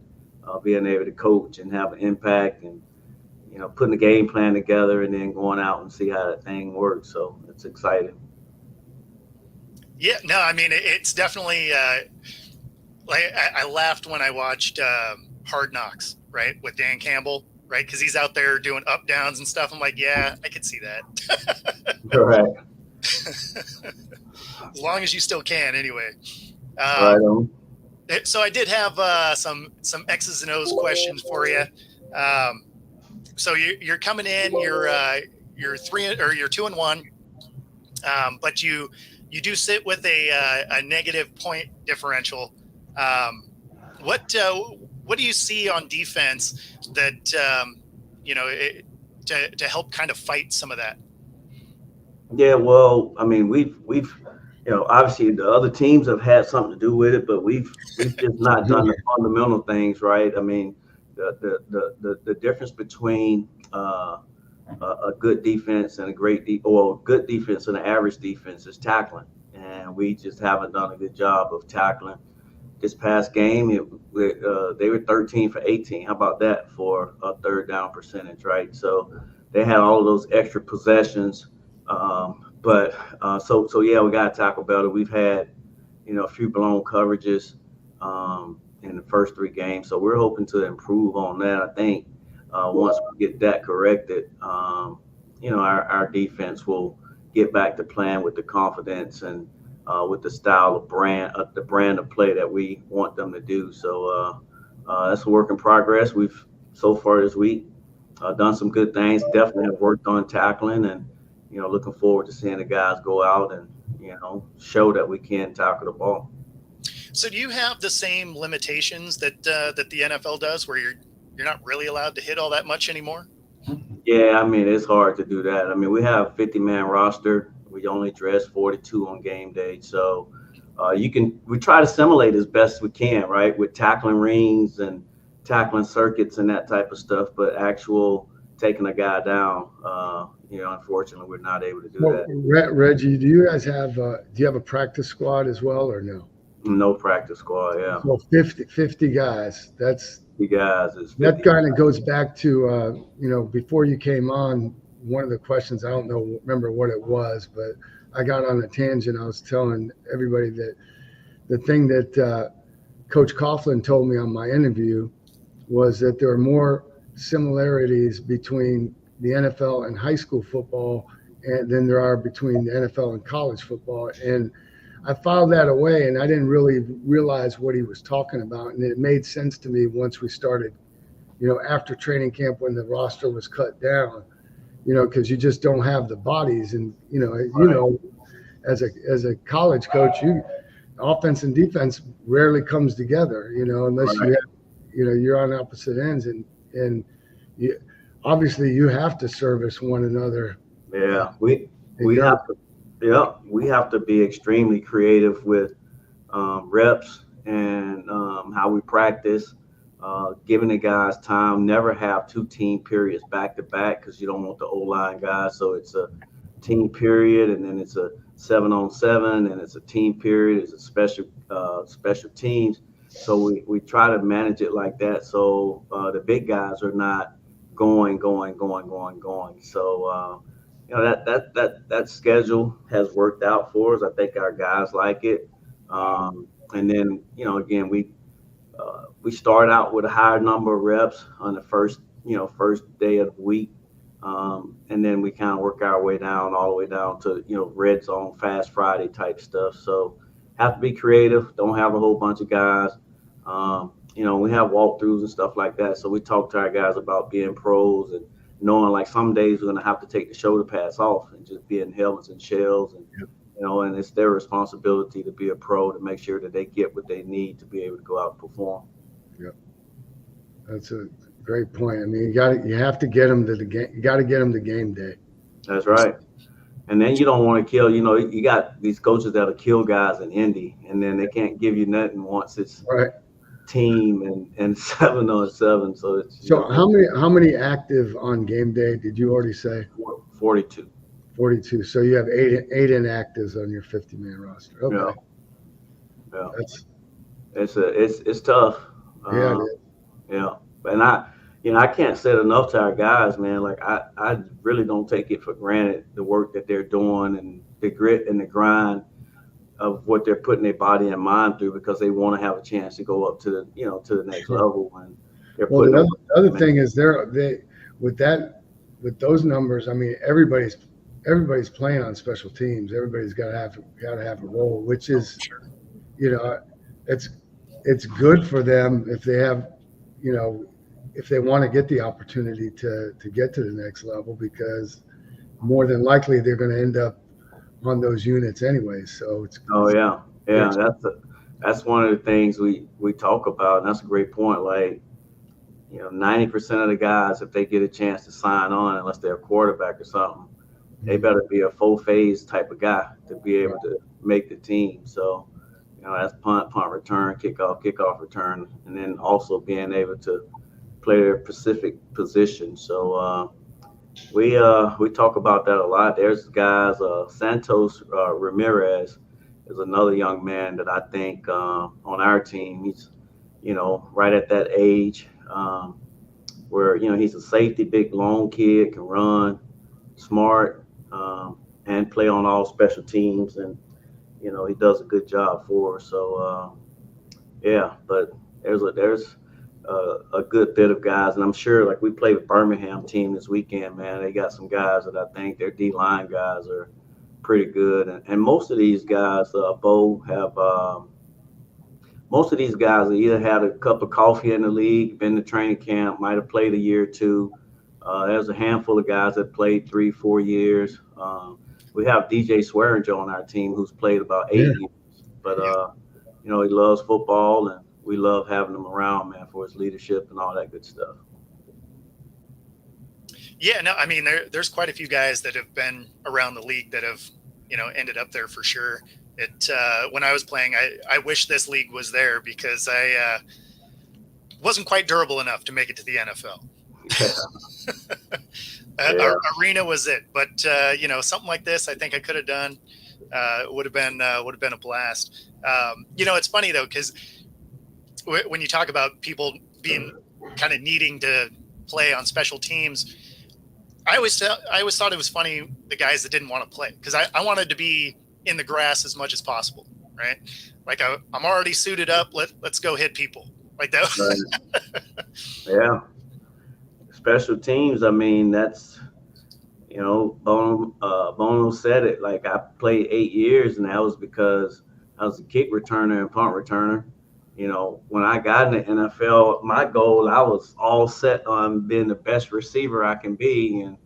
being able to coach and have an impact, and putting a game plan together and then going out and see how that thing works. So it's exciting. Yeah, no, I mean, it's definitely like I laughed when I watched Hard Knocks, right, with Dan Campbell, right, because he's out there doing up downs and stuff. I'm like, yeah, I could see that. Correct. As long as you still can, anyway. Right on. So I did have some X's and O's questions for you. So you're coming in, you're 2-1, but you do sit with a negative point differential. What do you see on defense that to help kind of fight some of that? Yeah, well, I mean, we've obviously the other teams have had something to do with it, but we've just not done the fundamental things right. I mean, the difference between a good defense and good defense and an average defense is tackling, and we just haven't done a good job of tackling. This past game, they were 13 for 18. How about that for a 3rd down percentage, right? So they had all of those extra possessions, But so yeah, we got to tackle better. We've had a few blown coverages in the first 3 games, so we're hoping to improve on that. I think once we get that corrected, our defense will get back to playing with the confidence and with the style of the brand of play that we want them to do. So that's a work in progress. We've so far this week done some good things. Definitely have worked on tackling, and looking forward to seeing the guys go out and show that we can tackle the ball. So do you have the same limitations that the NFL does, where you're not really allowed to hit all that much anymore? Yeah, I mean, it's hard to do that. I mean, we have a 50-man roster. We only dress 42 on game day. So we try to simulate as best we can, right, with tackling rings and tackling circuits and that type of stuff. But actual taking a guy down, unfortunately, we're not able to do that. Reggie, do you guys have a practice squad as well, or no? No practice squad, yeah. So 50 guys. That's 50 guys. That kind of goes back to, before you came on, one of the questions, I don't remember what it was, but I got on a tangent. I was telling everybody that the thing that Coach Coughlin told me on my interview was that there are more similarities between the NFL and high school football than there are between the NFL and college football. And I filed that away, and I didn't really realize what he was talking about. And it made sense to me once we started, after training camp, when the roster was cut down, because you just don't have the bodies. And, as a college coach, offense and defense rarely comes together, unless you're on opposite ends. And obviously you have to service one another. Yeah, we have to. Yeah, we have to be extremely creative with reps and how we practice, giving the guys time. Never have 2 team periods back to back, because you don't want the O-line guys. So it's a team period, and then it's a 7-on-7, and it's a team period. It's a special teams. So we try to manage it like that. So the big guys are not going. So that schedule has worked out for us. I think our guys like it. And then, again, we start out with a higher number of reps on the first day of the week. And then we kind of work our way down, all the way down to, red zone, fast Friday type stuff. So have to be creative. Don't have a whole bunch of guys. We have walkthroughs and stuff like that. So we talk to our guys about being pros and knowing like some days we're going to have to take the shoulder pads off and just be in helmets and shells, and and it's their responsibility to be a pro, to make sure that they get what they need to be able to go out and perform. Yep, that's a great point. I mean, you have to get them to the game. You got to get them to game day. That's right. And then you don't want to kill. You got these coaches that'll kill guys in Indy, and then they can't give you nothing once it's right. Team and 7-on-7. So how many active on game day did you already say? 42. 42. So you have eight inactives on your 50-man roster. Okay. Yeah. It's tough. Yeah. It is. Yeah. And I can't say it enough to our guys, man. Like I really don't take it for granted, the work that they're doing and the grit and the grind of what they're putting their body and mind through, because they want to have a chance to go up to the next level. And they're the other thing is with those numbers, I mean, everybody's playing on special teams. Everybody's got to have a role, which is, it's good for them if they have, if they want to get the opportunity to get to the next level, because more than likely they're going to end up on those units anyway. So it's that's one of the things we talk about, and that's a great point. Like 90% of the guys, if they get a chance to sign on, unless they're a quarterback or something, they better be a full phase type of guy to be able to make the team. So that's punt return, kickoff return, and then also being able to play their specific position. So we talk about that a lot. There's guys, Santos Ramirez is another young man that I think on our team, he's right at that age where he's a safety, big long kid, can run, smart, and play on all special teams, and you know he does a good job for us. So yeah, but there's a good bit of guys, and I'm sure like we played with Birmingham team this weekend, man. They got some guys that I think their D-line guys are pretty good, and most of these guys, Bo, have most of these guys either had a cup of coffee in the league, been to training camp, might have played a year or two. There's a handful of guys that played 3-4 years. We have DJ Swearinger on our team who's played about 8 years, but you know, he loves football, and we love having him around, man, for his leadership and all that good stuff. Yeah, no, I mean, there's quite a few guys that have been around the league that have, you know, ended up there for sure. When I was playing, I wish this league was there because I wasn't quite durable enough to make it to the NFL. Our arena was it, but you know, something like this, I think I could have done. Would have been a blast. You know, it's funny though, because when you talk about people being kind of needing to play on special teams, I always thought it was funny the guys that didn't want to play, because I wanted to be in the grass as much as possible, right? Like I'm already suited up. Let's go hit people like that. Right. Yeah. Special teams. I mean, that's, you know, Bono said it. Like I played 8 years, and that was because I was a kick returner and punt returner. You know, when I got in the NFL, my goal, I was all set on being the best receiver I can be. And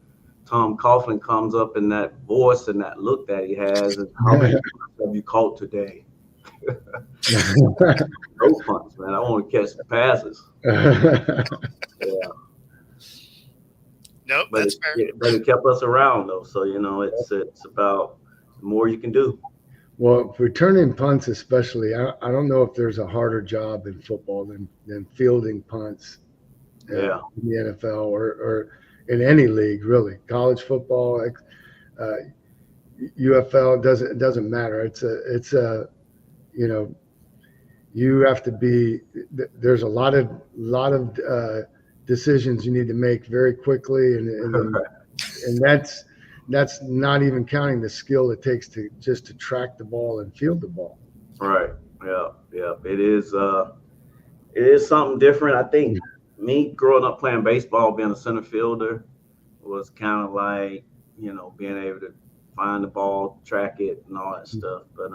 Tom Coughlin comes up in that voice and that look that he has, and how many punts have you caught today? No punts, man. I want to catch the passes. Yeah. Nope, but that's fair. But it kept us around though, so you know it's about the more you can do. Well, returning punts especially, I don't know if there's a harder job in football than fielding punts. In the NFL or in any league, really. College football, UFL, doesn't matter. It's a you know, you have to be. There's a lot of decisions you need to make very quickly, and that's not even counting the skill it takes to track the ball and field the ball. Right. Yeah. It is something different. I think me growing up playing baseball, being a center fielder, was kind of like, you know, being able to find the ball, track it, and all that stuff. But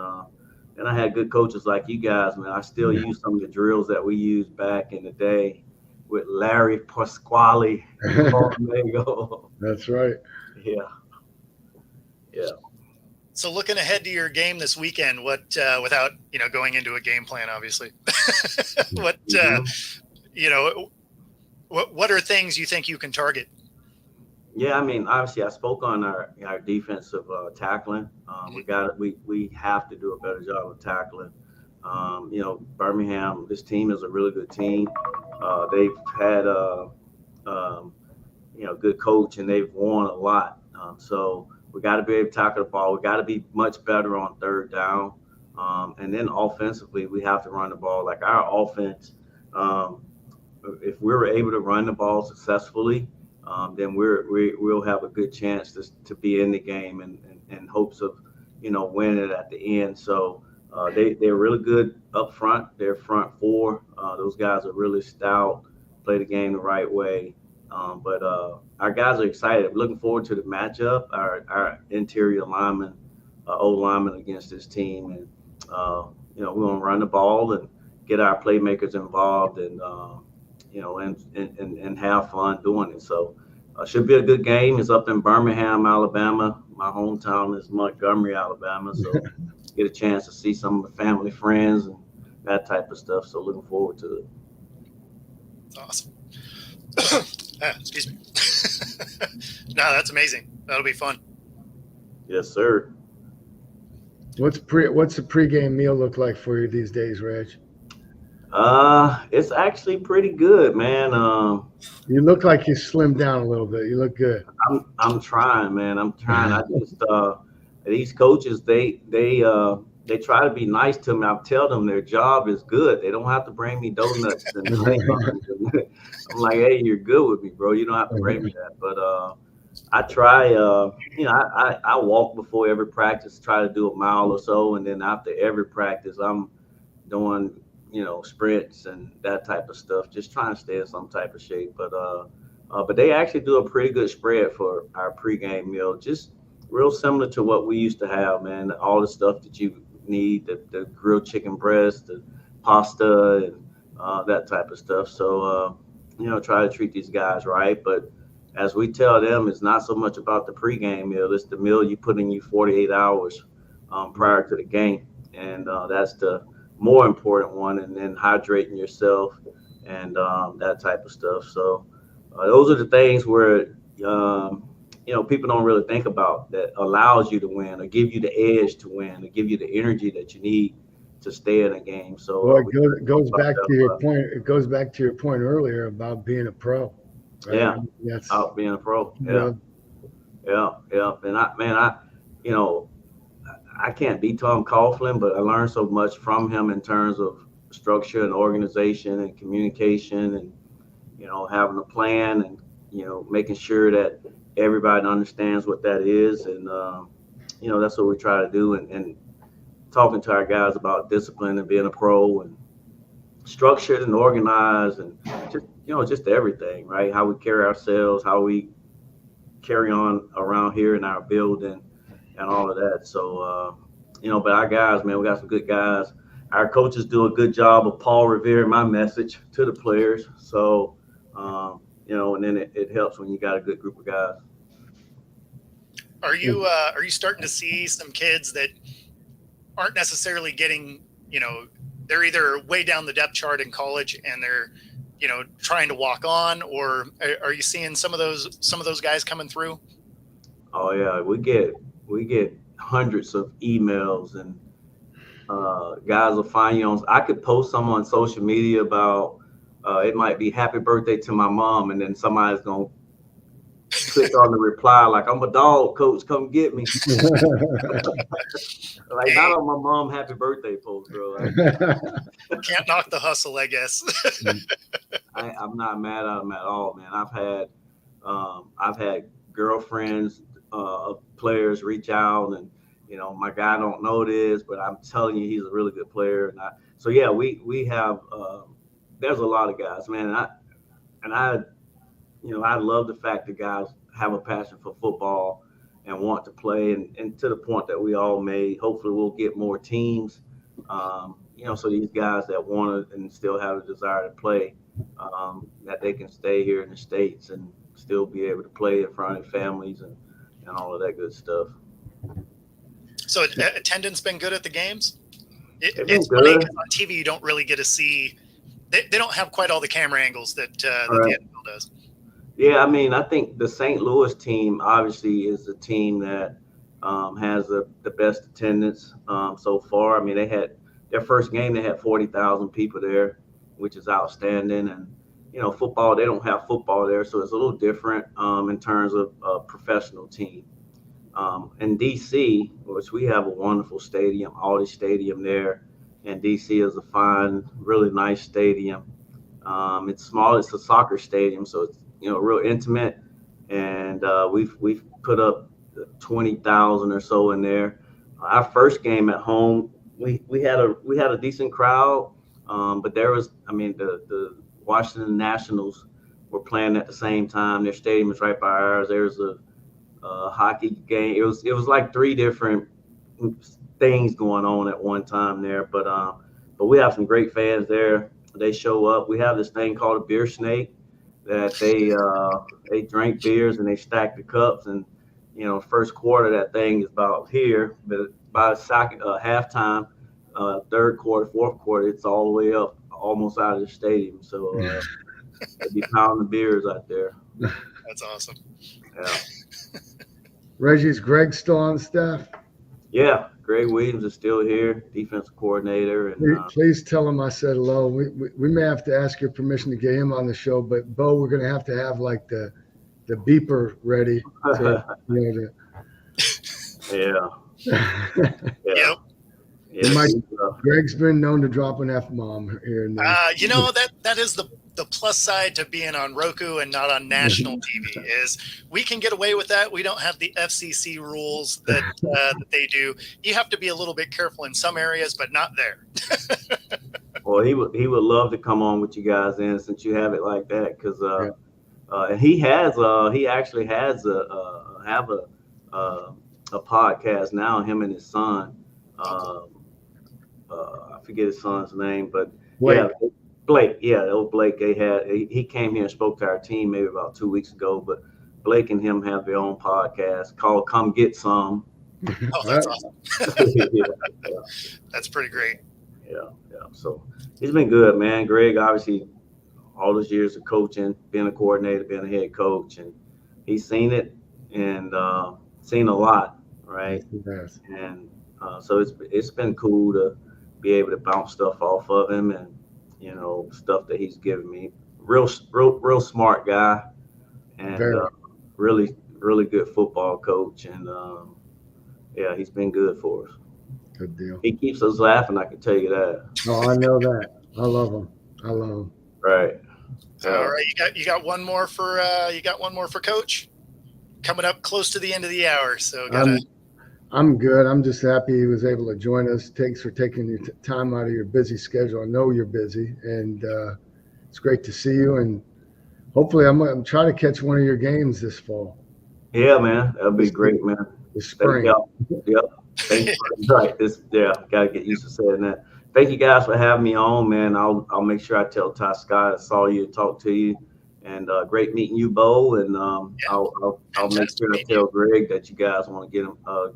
then I had good coaches like you guys, man. I still use some of the drills that we used back in the day with Larry Pasquale. That's right. Yeah. So looking ahead to your game this weekend, what without, you know, going into a game plan, obviously, what you know, what are things you think you can target? Yeah, I mean, obviously, I spoke on our defensive tackling. We have to do a better job of tackling. You know, Birmingham, this team is a really good team. They've had you know, good coach, and they've won a lot. So we got to be able to tackle the ball. We got to be much better on third down. And then offensively, we have to run the ball. Like our offense, if we're able to run the ball successfully, then we'll have a good chance to be in the game and hopes of, you know, winning it at the end. So they're really good up front. They're front four. Those guys are really stout, play the game the right way. But our guys are excited. Looking forward to the matchup. Our interior linemen, O-linemen against this team, and you know, we want to run the ball and get our playmakers involved, and you know, and have fun doing it. So should be a good game. It's up in Birmingham, Alabama. My hometown is Montgomery, Alabama. So get a chance to see some of the family, friends, and that type of stuff. So looking forward to it. Awesome. Excuse me. No, that's amazing. That'll be fun. Yes, sir. What's the pregame meal look like for you these days, Reg? It's actually pretty good, man. You look like you slimmed down a little bit. You look good. I'm trying, man. I'm trying. I just these coaches, they try to be nice to me. I tell them their job is good. They don't have to bring me donuts and honey buns. I'm like, hey, you're good with me, bro. You don't have to bring me that. But I try, I walk before every practice, try to do a mile or so. And then after every practice, I'm doing, sprints and that type of stuff, just trying to stay in some type of shape. But they actually do a pretty good spread for our pregame meal, just real similar to what we used to have, man. All the stuff that you need, the grilled chicken breast, the pasta, and that type of stuff. So, try to treat these guys right. But as we tell them, it's not so much about the pregame meal. It's the meal you put in you 48 hours prior to the game. And that's the more important one. And then hydrating yourself and that type of stuff. So those are the things where, people don't really think about that allows you to win or give you the edge to win or give you the energy that you need to stay in a game. So well, it goes back to your point. It goes back to your point earlier about being a pro. Right? Yeah, that's out being a pro. Yeah. And I can't be Tom Coughlin, but I learned so much from him in terms of structure and organization and communication and, having a plan and, making sure that everybody understands what that is. And, that's what we try to do. And talking to our guys about discipline and being a pro and structured and organized and just everything, right? How we carry ourselves, how we carry on around here in our building and all of that. So, but our guys, man, we got some good guys. Our coaches do a good job of Paul revering my message to the players. So, and then it helps when you got a good group of guys. Are you starting to see some kids that aren't necessarily getting, they're either way down the depth chart in college and they're, trying to walk on, or are you seeing some of those guys coming through? Oh yeah, we get hundreds of emails and guys will find you on. I could post some on social media about it might be happy birthday to my mom, and then somebody's gonna click on the reply like, I'm a dog, coach, come get me. Like, not on my mom happy birthday post, bro. Can't knock the hustle, I guess. I'm not mad at them at all, man. I've had girlfriends, players reach out and, my guy don't know this, but I'm telling you, he's a really good player. And we have, there's a lot of guys, man. I love the fact that guys have a passion for football and want to play, and to the point that we all made. Hopefully, we'll get more teams. So these guys that want to and still have a desire to play, that they can stay here in the States and still be able to play in front of families and all of that good stuff. So attendance been good at the games? It's funny good. 'cause on TV you don't really get to see. They don't have quite all the camera angles that Right. the NFL does. Yeah, I mean, I think the St. Louis team obviously is the team that has the best attendance so far. I mean, they had their first game, they had 40,000 people there, which is outstanding. And, football, they don't have football there, so it's a little different in terms of a professional team. In D.C., which we have a wonderful stadium, Audi Stadium there, and D.C. is a fine, really nice stadium. It's small, it's a soccer stadium, so it's real intimate, and we've put up 20,000 or so in there. Our first game at home, we had a decent crowd, but there was, the Washington Nationals were playing at the same time. Their stadium is right by ours. There's a hockey game. It was like three different things going on at one time there, but we have some great fans there. They show up. We have this thing called a beer snake that they drink beers and they stack the cups, and first quarter that thing is about here, but by halftime, third quarter, fourth quarter, it's all the way up almost out of the stadium. So they be pounding beers out there. That's awesome. Yeah. Reggie, is Greg still on staff? Yeah, Greg Williams is still here, defensive coordinator. And please tell him I said hello. We may have to ask your permission to get him on the show, but Bo, we're going to have like the beeper ready. Yeah. Yep. Yeah, Greg's been known to drop an F-bomb here and there. That is the plus side to being on Roku and not on national TV is we can get away with that. We don't have the FCC rules that they do. You have to be a little bit careful in some areas, but not there. Well, he would love to come on with you guys in since you have it like that, because and he actually has a podcast now. Him and his son. I forget his son's name, but Blake. Yeah, that was Blake. He came here and spoke to our team maybe about 2 weeks ago. But Blake and him have their own podcast called "Come Get Some." Oh, that's awesome. Yeah. That's pretty great. Yeah. So he's been good, man. Greg, obviously, all those years of coaching, being a coordinator, being a head coach, and he's seen it and seen a lot, right? Yes. And so it's been cool to be able to bounce stuff off of him, and stuff that he's given me. Real smart guy, and really good football coach, and he's been good for us. Good deal. He keeps us laughing, I can tell you that. Oh, I know that. I love him. Right. All right, you got one more for Coach. Coming up close to the end of the hour, so I'm good. I'm just happy he was able to join us. Thanks for taking your time out of your busy schedule. I know you're busy, and it's great to see you. And hopefully, I'm trying to catch one of your games this fall. Yeah, man, that'd be great, man. This spring. Yep. Thank you. Right. Gotta get used to saying that. Thank you guys for having me on, man. I'll make sure I tell Ty Scott I saw you, talk to you, and great meeting you, Bo. And I'll make sure I tell Greg that you guys want to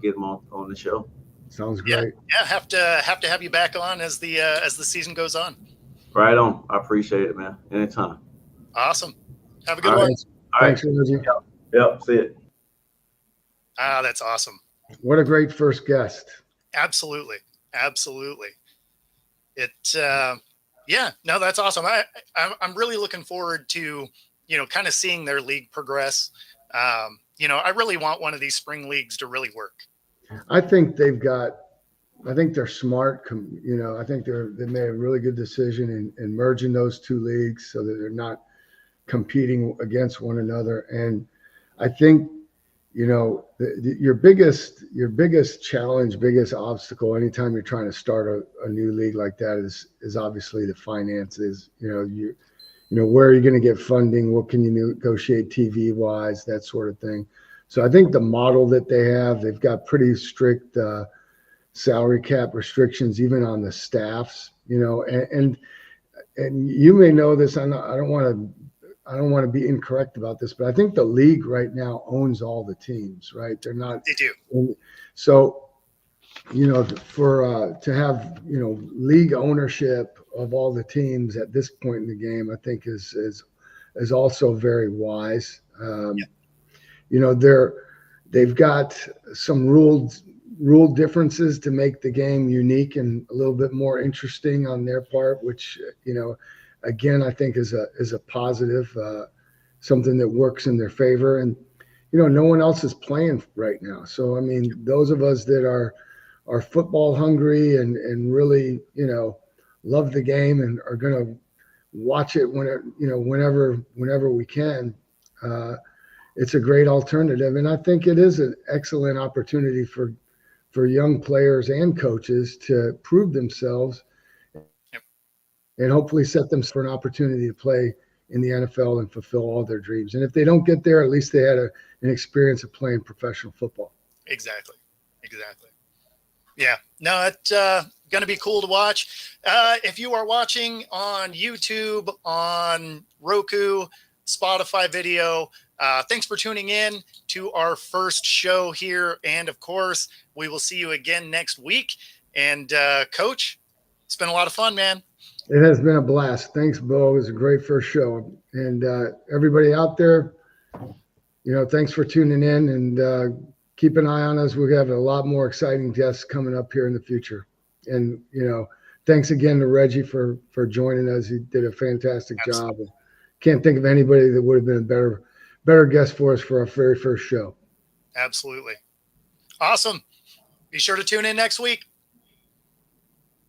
get him on the show. Sounds great. Yeah, have to have you back on as the season goes on. Right on. I appreciate it, man. Anytime. Awesome. Have a good one. Thanks, Reggie. Yep. See it. That's awesome. What a great first guest. Absolutely. That's awesome. I'm really looking forward to, kind of seeing their league progress. I really want one of these spring leagues to really work. I think they're smart. I think they made a really good decision in merging those two leagues so that they're not competing against one another. And I think, your biggest challenge, biggest obstacle anytime you're trying to start a new league like that is obviously the finances. Where are you going to get funding? What can you negotiate TV wise, that sort of thing. So I think the model that they've got pretty strict salary cap restrictions, even on the staffs, and you may know this. I don't want to be incorrect about this, but I think the league right now owns all the teams, right? They do. So, to have, league ownership of all the teams at this point in the game, I think is also very wise. They've got some rule differences to make the game unique and a little bit more interesting on their part, which, again, I think is a positive, something that works in their favor. And, no one else is playing right now. So, I mean, those of us that are football hungry and really, love the game and are going to watch it whenever we can, it's a great alternative. And I think it is an excellent opportunity for young players and coaches to prove themselves and hopefully set them for an opportunity to play in the NFL and fulfill all their dreams. And if they don't get there, at least they had an experience of playing professional football. Exactly. Yeah. No, it's going to be cool to watch. If you are watching on YouTube, on Roku, Spotify video, thanks for tuning in to our first show here. And of course, we will see you again next week. And Coach, it's been a lot of fun, man. It has been a blast. Thanks, Bo. It was a great first show. And everybody out there, thanks for tuning in, and keep an eye on us. We have a lot more exciting guests coming up here in the future. And, thanks again to Reggie for joining us. He did a fantastic job. Can't think of anybody that would have been a better guest for us for our very first show. Absolutely. Awesome. Be sure to tune in next week.